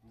2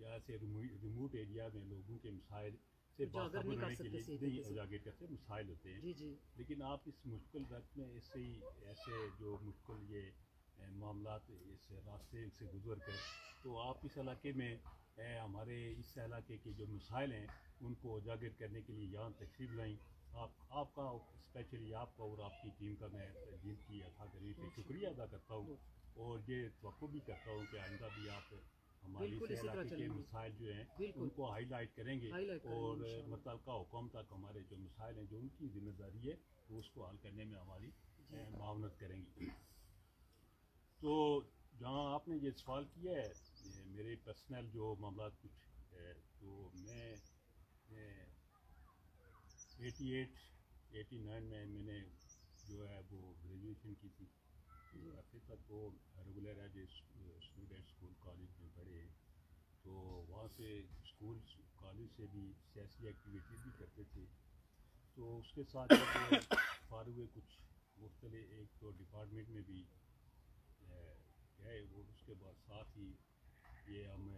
یا ایسے remote area میں لوگوں کے مسائل سے اجاگر نہیں باخبر کر ہونے کے سکتے لیے سیدھے نہیں کسی۔ اجاگر کرتے مسائل ہوتے ہیں. جی جی لیکن آپ اس مشکل وقت میں اس سے ایسے جو مشکل یہ معاملات اس راستے سے گزر کر تو آپ اس علاقے میں ہمارے اس علاقے کے جو مسائل ہیں ان کو اجاگر کرنے کے لیے یہاں تشریف لائیں. آپ کا اسپیشلی آپ کا اور آپ کی ٹیم کا میں دل کی اٹھا کر شکریہ ادا کرتا ہوں اور یہ توقع بھی کرتا ہوں کہ آئندہ بھی آپ ہماری بالکل اس اسی طرح علاقے کے چلیں گے، مسائل جو ہیں بالکل ان کو ہائی لائٹ کریں گے ہائی لائٹ کریں گے اور انشاءاللہ۔ متعلقہ حکام تک ہمارے جو مسائل ہیں جو ان کی ذمہ داری ہے وہ اس کو حل کرنے میں ہماری معاونت کریں گے. تو جہاں آپ نے یہ سوال کیا ہے میرے پرسنل جو معاملات کچھ تو میں 89 میں نے جو ہے وہ گریجویشن کی تھی. عرصے تک وہ ریگولر ہے جو اسٹوڈنٹ اسکول کالج میں پڑھے تو وہاں سے اسکول کالج سے بھی سیاسی ایکٹیویٹیز بھی کرتے تھے. تو اس کے ساتھ جب فارغ ہوئے کچھ مختلف ایک تو ڈپارٹمنٹ میں بھی گئے اور اس کے بعد ساتھ ہی یہ ہم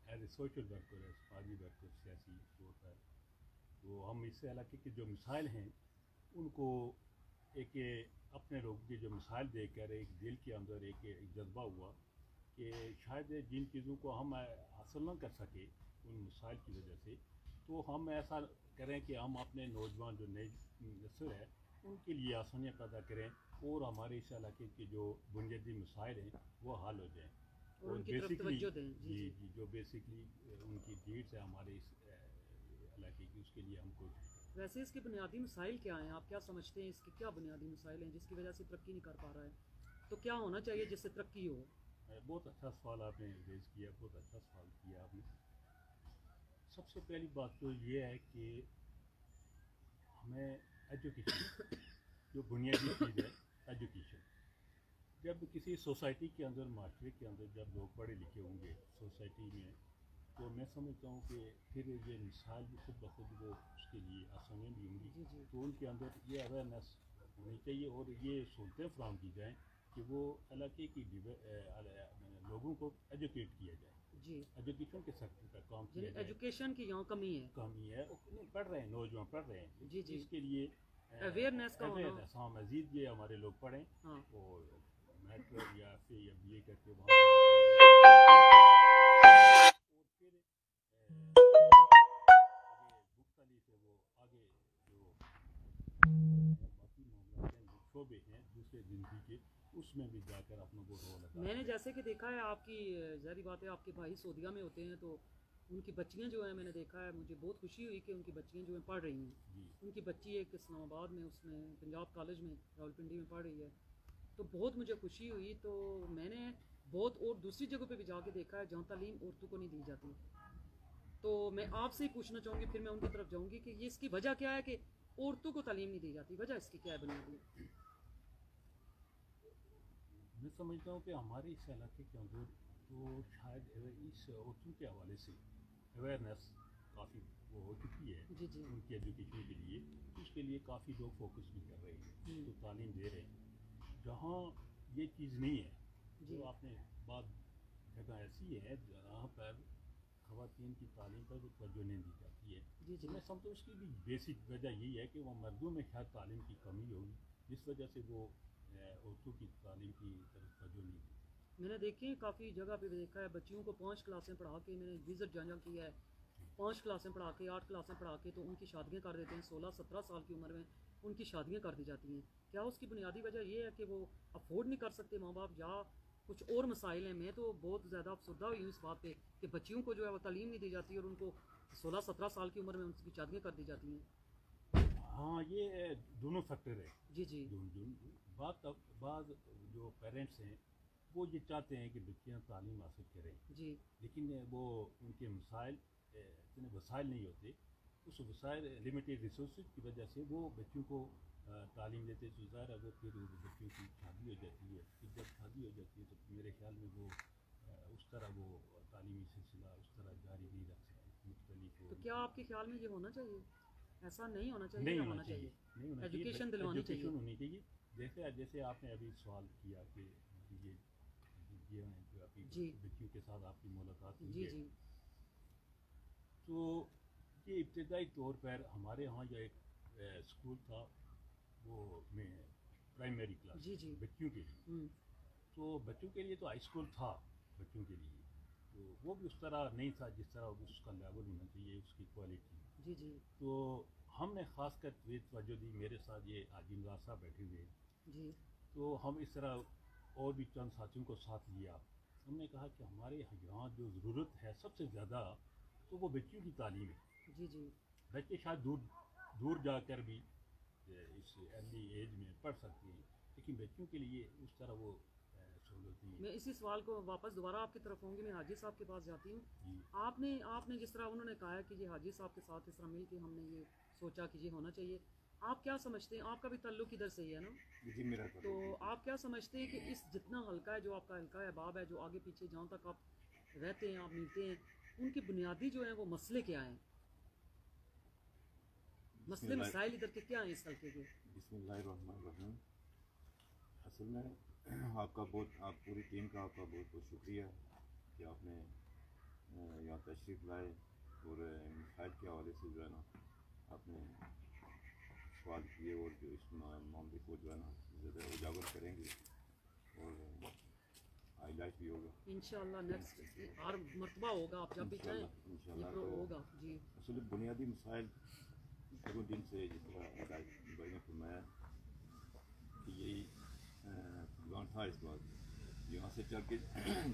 ایز اے سوشل ورکر ہے سماجی ورکر سیاسی طور پر تو ہم اس علاقے کے جو مسائل ہیں ان کو ایک اپنے لوگوں کے جو مسائل دیکھ کر ایک دل کے اندر ایک جذبہ ہوا کہ شاید جن چیزوں کو ہم حاصل نہ کر سکے ان مسائل کی وجہ سے تو ہم ایسا کریں کہ ہم اپنے نوجوان جو نئی نسل ہے ان کے لیے آسانیاں پیدا کریں اور ہمارے اس علاقے کے جو بنیادی مسائل ہیں وہ حل ہو جائیں اور ان کی طرف توجہ دیں. جی جی جو بیسکلی ان کی ڈیڈس ہے ہمارے اس علاقے کی اس کے لیے ہم کوشش کریں. ویسے اس کے بنیادی مسائل کیا ہیں؟ آپ کیا سمجھتے ہیں اس کے کیا بنیادی مسائل ہیں جس کی وجہ سے ترقی نہیں کر پا رہا ہے؟ تو کیا ہونا چاہیے جس سے ترقی ہو؟ بہت اچھا سوال آپ نے ریز کیا بہت اچھا سوال کیا آپ نے. سب سے پہلی بات تو یہ ہے کہ ہمیں ایجوکیشن جو بنیادی چیز ہے ایجوکیشن. جب کسی سوسائٹی کے اندر معاشرے کے اندر جب لوگ پڑھے لکھے ہوں گے سوسائٹی میں تو میں سمجھتا ہوں کہ پھر یہ مثال بھی خود بخود وہ اس کے لیے آسانیاں بھی ہوں گی. جی جی تو ان کے اندر یہ اویئرنیس ہونی چاہیے اور یہ سہولتیں فراہم کی جائیں کہ وہ علاقے کی لوگوں کو ایجوکیٹ کیا جائے. جی ایجوکیشن کے سیکٹر پر کام کیا یعنی جائے. ایجوکیشن کی یہاں کمی ہے. کمی ہے پڑھ رہے ہیں نوجوان پڑھ رہے ہیں جی جی اس کے لیے اویئرنیس کا ہونا. awareness، ہاں مزید یہ ہمارے لوگ پڑھیں ہاں اور میٹرک یا ایف اے یا بی اے کر کے وہاں اور پھر مختلف ہے وہ آگے جو باقی معاملات ہیں جو شعبے ہیں دوسرے زندگی کے اس میں بھی جا کر اپنا وہ رول ادا میں نے جیسے کہ دیکھا ہے آپ کی ظاہری بات ہے آپ کے بھائی سعودیہ میں ہوتے ہیں تو ان کی بچیاں جو ہیں میں نے دیکھا ہے مجھے بہت خوشی ہوئی کہ ان کی بچیاں جو ہیں پڑھ رہی ہیں. جی ان کی بچی ایک اسلام آباد میں اس میں پنجاب کالج میں راولپنڈی میں پڑھ رہی ہے تو بہت مجھے خوشی ہوئی. تو میں نے بہت اور دوسری جگہوں پہ بھی جا کے دیکھا ہے جہاں تعلیم عورتوں کو نہیں دی جاتی. تو میں آپ سے ہی پوچھنا چاہوں گی پھر میں ان کی طرف جاؤں گی کہ یہ اس کی وجہ کیا ہے کہ عورتوں کو تعلیم نہیں دی جاتی؟ وجہ اس کی کیا ہے بنیادی؟ میں سمجھتا ہوں کہ ہمارے اس علاقے کے اندر تو شاید اس عورتوں کے حوالے سے اویئرنیس کافی وہ ہو چکی ہے جی جی ان کی ایجوکیشن کے لیے. اس کے لیے کافی لوگ فوکس بھی کر رہے ہیں تو تعلیم دے رہے ہیں. جہاں یہ چیز نہیں ہے جی تو آپ نے بعض جگہ ایسی ہے جہاں پر خواتین کی تعلیم پر توجہ نہیں دی جاتی ہے. جی تو جی میں سمجھتا ہوں اس کی بھی بیسک وجہ یہی ہے کہ وہ مردوں میں شاید تعلیم کی کمی ہوگی جس وجہ سے وہ عورتوں کی تعلیم کی طرف توجہ نہیں دی. میں نے دیکھی کافی جگہ پہ دیکھا ہے بچیوں کو 5 کلاسیں پڑھا کے میں نے وزٹ جانا کیا ہے 5 کلاسیں پڑھا کے 8 کلاسیں پڑھا کے تو ان کی شادیاں کر دیتے ہیں. 16-17 سال کی عمر میں ان کی شادیاں کر دی جاتی ہیں. کیا اس کی بنیادی وجہ یہ ہے کہ وہ افورڈ نہیں کر سکتے ماں باپ یا کچھ اور مسائل ہیں؟ میں تو بہت زیادہ افسردہ ہوئی ہوں اس بات پہ کہ بچیوں کو جو ہے وہ تعلیم نہیں دی جاتی اور ان کو 16-17 سال کی عمر میں ان کی شادیاں کر دی جاتی ہیں. ہاں یہ دونوں فیکٹر ہے. جی جی بعض جو پیرنٹس ہیں وہ یہ چاہتے ہیں کہ بچیاں تعلیم حاصل کریں جی لیکن وہ ان کے مسائل اتنے وسائل نہیں ہوتے. اس وسائل لمیٹیڈ ریسورسز کی وجہ سے وہ بچوں کو تعلیم دیتے تو ظاہر ہے وہ پھر بچوں کی شادی ہو جاتی ہے. پھر جب شادی ہو جاتی ہے تو میرے خیال میں وہ اس طرح وہ تعلیمی سلسلہ اس طرح جاری نہیں رکھ سکتے مختلف. تو کیا آپ کے خیال میں یہ ہونا چاہیے؟ ایسا نہیں ہونا چاہیے. نہیں ہونا چاہیے نہیں ہونا چاہیے. ایجوکیشن دلوانی چاہیے. ایجوکیشن ہونی چاہیے. جیسے آپ نے ابھی سوال کیا کہ یہ جو ابھی جی بچیوں کے ساتھ آپ کی ملاقات ہوئی جی ہے۔ جی تو یہ ابتدائی طور پر ہمارے ہاں جو ایک اسکول تھا وہ میں پرائمری کلاس جی جی بچیوں کے لیے، ہوں تو بچوں کے لیے تو ہائی اسکول تھا بچوں کے لیے، تو وہ بھی اس طرح نہیں تھا جس طرح اس کا لیول ہونا چاہیے، اس کی کوالٹی۔ جی جی تو ہم نے خاص کر توجہ دی، میرے ساتھ یہ حاجی امراض صاحب بیٹھے ہوئے ہیں، جی تو ہم اس طرح اور بھی چند ساتھیوں کو ساتھ لیا۔ ہم نے کہا کہ ہمارے یہاں جو ضرورت ہے سب سے زیادہ تو وہ بچیوں کی تعلیم ہے۔ جی جی بچے شاید دور جا کر بھی اس ارلی ایج میں پڑھ سکتے ہیں، لیکن بچوں کے لیے اس طرح وہ سہولت نہیں میں ہے۔ اسی سوال کو واپس دوبارہ آپ کی طرف ہوں گی، میں حاجی صاحب کے پاس جاتی ہوں۔ جی آپ نے جس طرح انہوں نے کہا ہے کہ یہ حاجی صاحب کے ساتھ اس طرح مل کے ہم نے یہ سوچا کہ یہ ہونا چاہیے، آپ کیا سمجھتے ہیں؟ آپ کا بھی تعلق ادھر سے ہی ہے نا، جی میرا تو آپ کیا سمجھتے ہیں کہ اس جتنا حلقہ ہے جو آپ کا حلقہ ہے باب ہے، جو آگے پیچھے جہاں تک آپ رہتے ہیں آپ ملتے ہیں، ان کی بنیادی جو ہیں وہ مسئلے کیا ہیں؟ مسئلے مسائل ادھر کے کیا ہیں اس حلقے کے؟ بسم اللہ الرحمن الرحیم۔ اصل میں آپ پوری ٹیم کا آپ کا بہت بہت شکریہ کہ آپ نے یہاں تشریف لائے اور مسائل کے حوالے سے جو ہے نا آپ نے سوال کیے، اور جو اس معاملے کو جو ہے نا زیادہ اجاگر کریں گے اور ہائی لائٹ بھی ہوگا انشاءاللہ نیکسٹ ہر مرتبہ ہوگا، آپ جب بھی چاہیں انشاءاللہ۔ یہ تو ہوگا۔ جی اصل بنیادی مسائل شروع دن سے جس طرح بھائی نے فرمایا کہ یہی پروگرام تھا اس بات، یہاں سے چل کے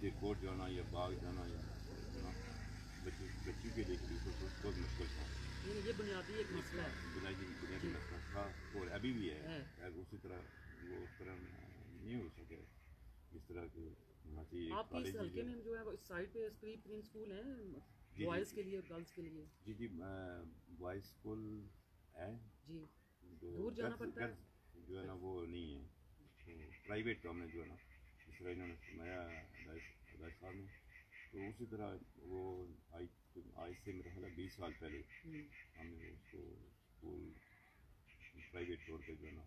ریکارڈ جانا یا باغ جانا یا بچوں کے لیے بہت مشکل تھا، یہ بنیادی ایک مسئلہ ہے۔ بنیادی مسئلہ تھا اور ابھی بھی ہے۔ اسی طرح وہ اس طرح نہیں ہو سکے جس طرح کہ ہونا چاہیے۔ آپ کے اس حلقے میں جو ہے اس سائڈ پہ قریب ترین اسکول ہیں بوائز کے لیے اور گرلس کے لیے؟ جی جی بوائز اسکول ہے، جی جو دور جانا پڑتا ہے؟ گرلس جو ہے نا وہ نہیں ہے، تو پرائیویٹ کام ہے جو ہے نا جس طرح انہوں نے فرمایا ہدایت صاحب نے، تو اسی طرح وہ آج سے میرا خیال ہے 20 سال پہلے ہم نے اس کو اسکول پرائیویٹ طور پہ جو ہے نا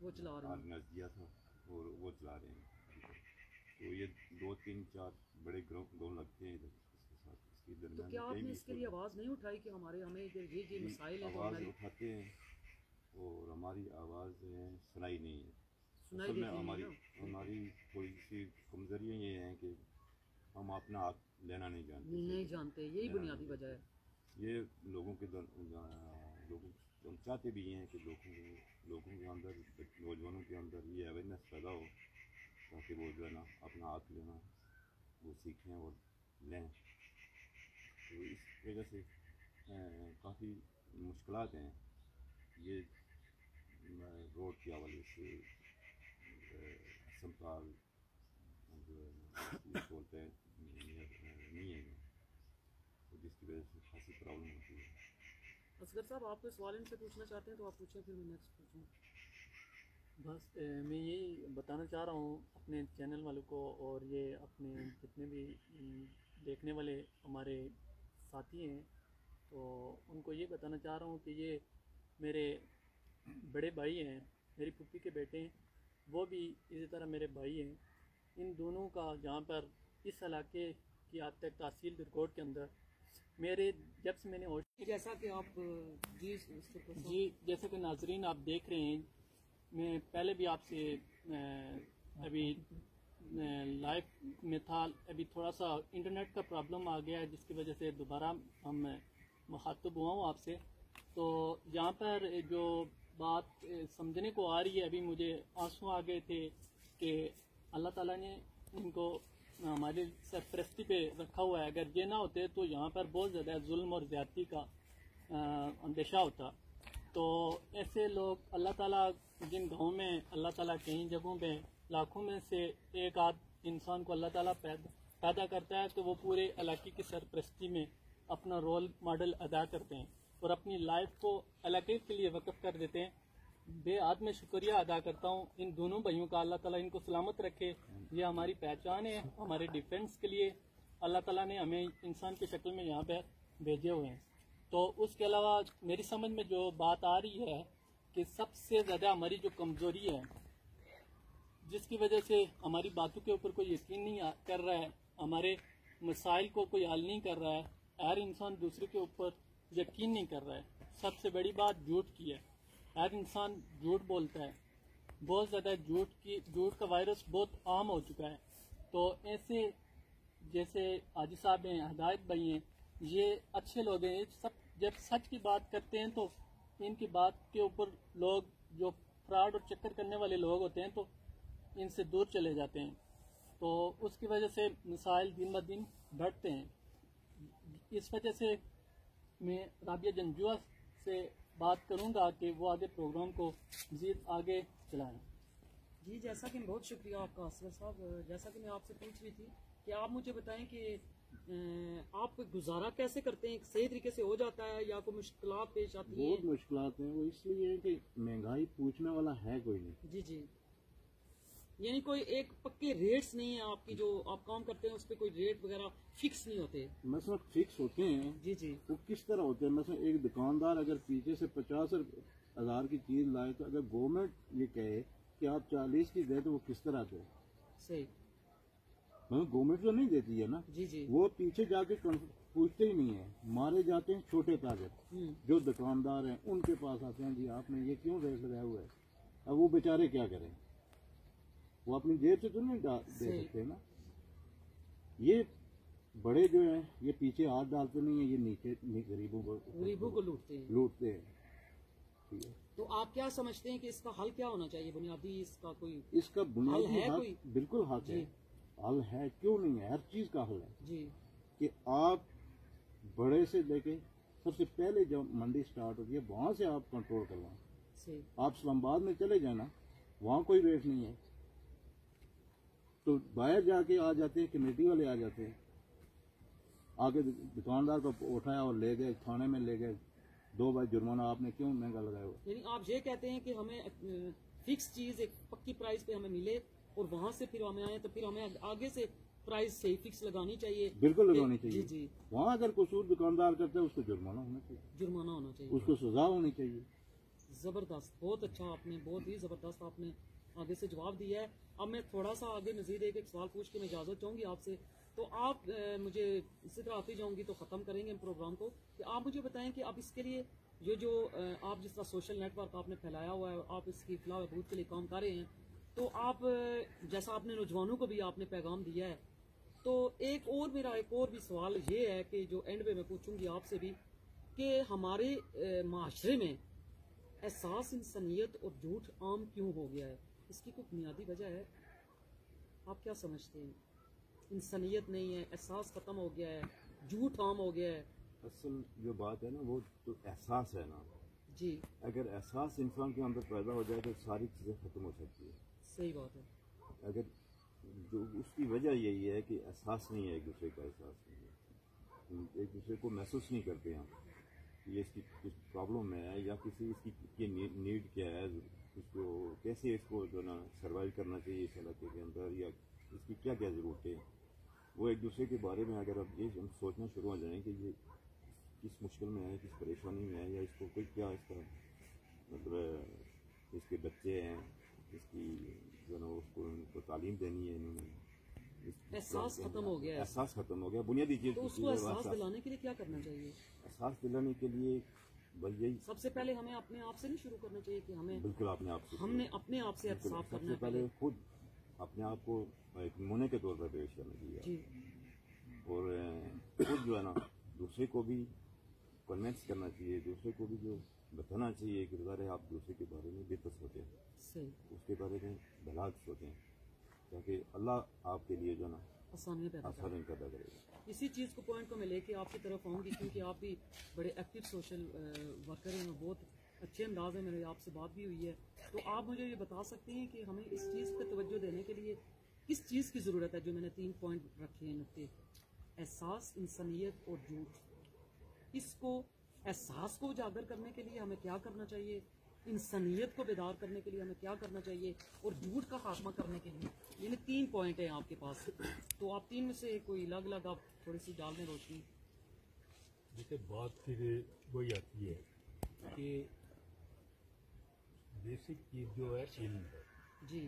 وہ چلا رہے ہیں۔ آرگنائز کیا تھا اور وہ چلا رہے ہیں۔ تو یہ 2 3 4 بڑے گراؤنڈ لگتے ہیں ادھر اس کے ساتھ، اس کے تو درمیان کیا آپ کہیں نے بھی اس کے لیے آواز نہیں اٹھائی کہ ہمیں یہ مسائل ہیں تو آواز ہماری اٹھاتے ہیں اور ہماری آواز سنائی نہیں ہے؟ سنائی اصل میں دیتی نہیں نا؟ ہماری تھوڑی سی کمزوریاں یہ ہیں کہ ہم اپنا حق لینا نہیں جانتے، نہیں جانتے، یہی بنیادی وجہ ہے۔ یہ لوگوں کے ہم چاہتے بھی ہیں کہ لوگوں کے اندر، نوجوانوں کے اندر یہ اویئرنیس پیدا ہو تاکہ وہ جو ہے نا اپنا حق لینا وہ سیکھیں اور لیں۔ تو اس وجہ سے کافی مشکلات ہیں یہ روڈ کے حوالے سے، اسپتال جو ہے بولتے ہیں نہیں ہے، جس کی وجہ سے خاصی پرابلم ہوتی ہے۔ اصغر صاحب آپ کوئی سوال ان سے پوچھنا چاہتے ہیں تو آپ پوچھیں، پھر میں نیکسٹ پوچھوں۔ بس میں یہی بتانا چاہ رہا ہوں اپنے چینل والوں کو اور یہ اپنے جتنے بھی دیکھنے والے ہمارے ساتھی ہیں، تو ان کو یہ بتانا چاہ رہا ہوں کہ یہ میرے بڑے بھائی ہیں، میری پھوپھی کے بیٹے ہیں، وہ بھی اسی طرح میرے بھائی ہیں۔ ان دونوں کا جہاں پر اس علاقے کی آج تک تحصیل درکوٹ کے اندر میرے جب سے میں نے جیسا کہ آپ جی جیسے کہ ناظرین آپ دیکھ رہے ہیں، میں پہلے بھی آپ سے ابھی لائف میں تھا، ابھی تھوڑا سا انٹرنیٹ کا پرابلم آ گیا ہے جس کی وجہ سے دوبارہ ہم مخاطب ہوا ہوں آپ سے۔ تو یہاں پر جو بات سمجھنے کو آ رہی ہے، ابھی مجھے آنسو آ گئے تھے کہ اللہ تعالیٰ نے ان کو ہماری سرپرستی پہ رکھا ہوا ہے، اگر یہ نہ ہوتے تو یہاں پر بہت زیادہ ظلم اور زیادتی کا اندیشہ ہوتا۔ تو ایسے لوگ اللہ تعالیٰ جن گاؤں میں اللہ تعالیٰ کئی جگہوں پہ لاکھوں میں سے ایک آدھ انسان کو اللہ تعالیٰ پیدا کرتا ہے تو وہ پورے علاقے کی سرپرستی میں اپنا رول ماڈل ادا کرتے ہیں اور اپنی لائف کو علاقے کے لیے وقف کر دیتے ہیں۔ بے حد میں شکریہ ادا کرتا ہوں ان دونوں بھائیوں کا، اللہ تعالیٰ ان کو سلامت رکھے۔ یہ ہماری پہچان ہے، ہمارے ڈیفینس کے لیے اللہ تعالیٰ نے ہمیں انسان کی شکل میں یہاں پہ بھیجے ہوئے ہیں۔ تو اس کے علاوہ میری سمجھ میں جو بات آ رہی ہے کہ سب سے زیادہ ہماری جو کمزوری ہے جس کی وجہ سے ہماری باتوں کے اوپر کوئی یقین نہیں کر رہا ہے، ہمارے مسائل کو کوئی حل نہیں کر رہا ہے، ہر انسان دوسرے کے اوپر یقین نہیں کر رہا ہے۔ سب سے بڑی بات جھوٹ کی ہے، ہر انسان جھوٹ بولتا ہے، بہت زیادہ جھوٹ کا وائرس بہت عام ہو چکا ہے۔ تو ایسے جیسے حاجی صاحب ہیں، ہدایت بھائی ہیں، یہ اچھے لوگ ہیں، جب سچ کی بات کرتے ہیں تو ان کی بات کے اوپر لوگ جو فراڈ اور چکر کرنے والے لوگ ہوتے ہیں تو ان سے دور چلے جاتے ہیں، تو اس کی وجہ سے مسائل دن بہ دن بڑھتے ہیں۔ اس وجہ سے میں رابعہ جنجوعہ سے بات کروں گا کہ وہ آگے پروگرام کو مزید آگے چلائیں۔ جی، جیسا کہ بہت شکریہ آپ کا اصغر صاحب۔ جیسا کہ میں آپ سے پوچھ رہی تھی کہ آپ مجھے بتائیں کہ آپ گزارا کیسے کرتے ہیں؟ صحیح طریقے سے ہو جاتا ہے یا کوئی مشکلات پیش آتی ہیں؟ بہت مشکلات ہیں، وہ اس لیے ہے کہ مہنگائی پوچھنے والا ہے کوئی نہیں۔ جی جی، یعنی کوئی ایک پکے ریٹس نہیں ہیں آپ کی جو آپ کام کرتے ہیں، اس پہ کوئی ریٹ وغیرہ فکس نہیں ہوتے؟ مثلا فکس ہوتے ہیں، جی جی وہ کس طرح ہوتے ہیں؟ مثلا ایک دکاندار اگر پیچھے سے 50,000 کی چیز لائے تو اگر گورنمنٹ یہ کہے کہ آپ 40 کی دیں تو وہ کس طرح دے؟ صحیح، گورنمنٹ تو نہیں دیتی ہے نا، جی جی، وہ پیچھے جا کے پوچھتے ہی نہیں ہیں، مارے جاتے ہیں چھوٹے تاجر جو دکاندار ہیں، ان کے پاس آتے ہیں، جی آپ نے یہ کیوں ریٹ لگایا ہوا ہے؟ اب وہ بیچارے کیا کریں؟ وہ اپنی جیب سے تو نہیں دے سکتے نا۔ یہ بڑے جو ہیں یہ پیچھے ہاتھ ڈالتے نہیں ہیں، یہ نیچے غریبوں غریبوں کو لوٹتے ہیں۔ لوٹتے ہیں۔ ٹھیک ہے، تو آپ کیا سمجھتے ہیں کہ اس کا حل کیا ہونا چاہیے؟ بنیادی اس کا کوئی اس کا بنیادی حل ہے حق کوئی؟ بالکل حق ہے، حل ہے، کیوں نہیں ہے؟ ہر چیز کا حل ہے جی کہ آپ بڑے سے لے کے سب سے پہلے جب منڈی سٹارٹ ہوتی ہے وہاں سے آپ کنٹرول کروائیں۔ صحیح، آپ اسلام آباد میں چلے جائیں نا، وہاں کوئی ریٹ نہیں ہے، تو باہر جا کے آ جاتے ہیں، کمیٹی والے آ جاتے ہیں، آگے دکاندار کو اٹھایا اور لے گئے تھانے میں لے گئے، 2 بار جرمانہ آپ نے کیوں مہنگا لگایا ہوا؟ یعنی آپ یہ کہتے ہیں کہ ہمیں فکس چیز ایک پکی پرائز پہ ہمیں ملے اور وہاں سے پھر ہمیں آئے تو پھر ہمیں آگے سے پرائز صحیح فکس لگانی چاہیے۔ بالکل لگانی چاہیے۔ جی جی، وہاں اگر قصور دکاندار کرتے ہیں اس کو جرمانہ ہونا چاہیے، جرمانہ ہونا چاہیے، اس کو سزا ہونی چاہیے۔ زبردست، بہت اچھا، آپ نے بہت ہی زبردست آپ نے آگے سے جواب دیا ہے۔ اب میں تھوڑا سا آگے مزید ایک سوال پوچھ کے میں اجازت چاہوں گی آپ سے، تو آپ مجھے اسی طرح آتی جاؤں گی تو ختم کریں گے ہم پروگرام کو، کہ آپ مجھے بتائیں کہ آپ اس کے لیے جو آپ جس طرح سوشل نیٹ ورک آپ نے پھیلایا ہوا ہے، آپ اس کی فلاح و بہبود کے لیے کام کر رہے ہیں، تو آپ جیسا آپ نے نوجوانوں کو بھی آپ نے پیغام دیا ہے، تو میرا ایک اور بھی سوال یہ ہے کہ جو اینڈ پہ میں پوچھوں گی آپ سے بھی، کہ ہمارے معاشرے میں احساس انسانیت اور جھوٹ عام کیوں ہو گیا ہے؟ اس کی کوئی بنیادی وجہ ہے؟ آپ کیا سمجھتے ہیں؟ انسانیت نہیں ہے، احساس ختم ہو گیا ہے، جھوٹ عام ہو گیا ہے؟ اصل جو بات ہے نا وہ تو احساس ہے نا، جی، اگر احساس انسان کے اندر پیدا ہو جائے تو ساری چیزیں ختم ہو سکتی ہے۔ صحیح بات ہے، اگر جو اس کی وجہ یہی ہے کہ احساس نہیں ہے، ایک دوسرے کا احساس نہیں ہے، ایک دوسرے کو محسوس نہیں کرتے ہیں یہ اس کی کچھ پرابلم ہے یا کسی اس کی نیڈ کیا ہے، اس کو کیسے اس کو جو نا سروائیو کرنا چاہیے اس علاقے کے اندر، یا اس کی کیا کیا ضرورتیں ہیں، وہ ایک دوسرے کے بارے میں اگر اب یہ سوچنا شروع ہو جائیں کہ یہ کس مشکل میں ہے، کس پریشانی میں ہے، یا اس کو کوئی کیا اس کا مطلب اس کے بچے ہیں، اس کی جو نا اس کو ان کو تعلیم دینی ہے، انہوں نے احساس ختم ہو گیا ہے، احساس ختم ہو گیا، بنیادی چیز تو اس کو احساس دلانے کے لیے کیا کرنا چاہیے؟ احساس دلانے کے لیے بھائی یہی سب سے پہلے ہمیں اپنے آپ سے نہیں شروع کرنا چاہیے کہ ہمیں بالکل اپنے آپ سے ہم نے اپنے آپ سے بالکل احساس سب کرنا سے ہے پہلے خود اپنے آپ کو ایک نمونے کے طور پر پیش کرنا چاہیے، جی، اور خود جو ہے نا دوسرے کو بھی کنوینس کرنا چاہیے، دوسرے کو بھی جو بتانا چاہیے کہ ظاہر ہے آپ دوسرے کے بارے میں بہتر سوچیں، صحیح، اس کے بارے میں بھلا سوچیں، تاکہ اللہ آپ کے لیے جو ہے نا آسانیاں پیدا کریں۔ آسانی پیدا کرے گا۔ اسی چیز کو پوائنٹ کو میں لے کے آپ کی طرف آؤں گی، کیونکہ آپ بھی بڑے ایکٹیو سوشل ورکر ہیں، بہت اچھے انداز میں میرے آپ سے بات بھی ہوئی ہے، تو آپ مجھے یہ بتا سکتے ہیں کہ ہمیں اس چیز پہ توجہ دینے کے لیے کس چیز کی ضرورت ہے؟ جو میں نے 3 پوائنٹ رکھے ہیں نقطے، احساس، انسانیت اور جھوٹ، اس کو احساس کو اجاگر کرنے کے لیے ہمیں کیا کرنا چاہیے، انسانیت کو بیدار کرنے کے لیے ہمیں کیا کرنا چاہیے، اور جھوٹ کا خاتمہ کرنے کے لیے، یعنی 3 پوائنٹ ہیں آپ کے پاس، تو آپ 3 میں سے کوئی الگ الگ آپ تھوڑی سی ڈال دیں روشنی۔ جیسے بات پھر وہی آتی ہے کہ بیسک چیز جو ہے علم ہے، جی،